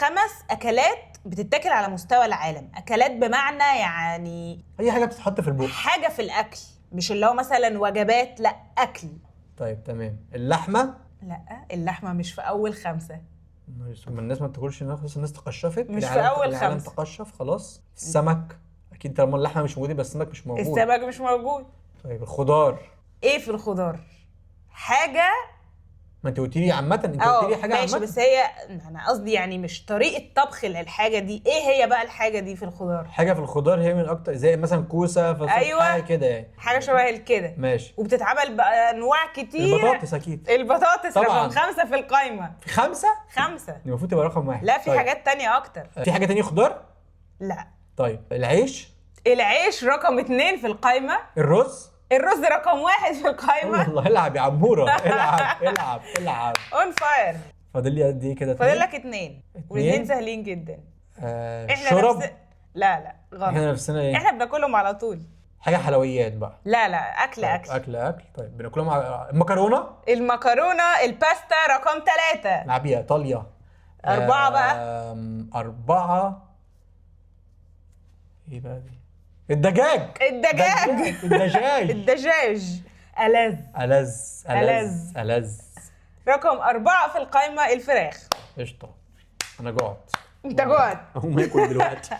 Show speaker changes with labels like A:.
A: 5 اكلات بتتاكل على مستوى العالم. اكلات بمعنى يعني
B: اي حاجه بتتحط في البوق،
A: حاجه في الاكل، مش اللي هو مثلا وجبات، لا اكل.
B: طيب تمام. اللحمه؟
A: لا، اللحمه مش في اول 5.
B: ما الناس ما بتاكلش، الناس تقشفت،
A: مش في أول
B: العالم
A: 5.
B: تقشف خلاص. السمك اكيد طالما اللحمه مش موجوده، بس السمك مش موجود.
A: السمك مش موجود.
B: طيب الخضار؟
A: ايه في الخضار؟ حاجه.
B: ما انت قلت لي عامه، انت قلت لي حاجه
A: ماشي،
B: عامه.
A: بس هي انا قصدي يعني مش طريقه طبخ للحاجه دي. ايه هي بقى الحاجه دي في الخضار؟
B: حاجه في الخضار هي من اكتر، زي مثلا كوسه، فاصوليا،
A: أيوة.
B: حاجه كده يعني.
A: حاجه شبه كده.
B: ماشي.
A: وبتتعمل بانواع كتير.
B: البطاطس اكيد.
A: البطاطس
B: طبعاً.
A: رقم 5 في القائمه.
B: في 5؟
A: 5.
B: المفروض تبقى رقم 1.
A: لا، في
B: طيب.
A: حاجات تانية اكتر.
B: في حاجه تانية خضار؟
A: لا.
B: طيب العيش؟
A: العيش رقم 2 في القائمه.
B: الرز؟
A: الرز رقم 1 في القائمه.
B: والله العب يا عموره، العب العب العب.
A: اون فاير.
B: فاضل لي قد ايه كده؟
A: فاضل لك 2 والاثنين سهلين جدا.
B: شرب؟
A: لا غلط.
B: احنا نفسنا ايه؟
A: احنا بناكلهم على طول.
B: حاجه حلويات بقى؟
A: لا اكل.
B: اكل. طيب بناكلهم على المكرونه؟
A: المكرونه الباستا رقم 3.
B: نلعبيها ايطاليا.
A: 4 بقى.
B: 4. ايه بقى دي؟ الدجاج.
A: الدجاج ألذ. رقم 4 في القائمه الفراخ.
B: قشطه. انا جوعت.
A: انت جوعت.
B: اقوم اكل دلوقتي.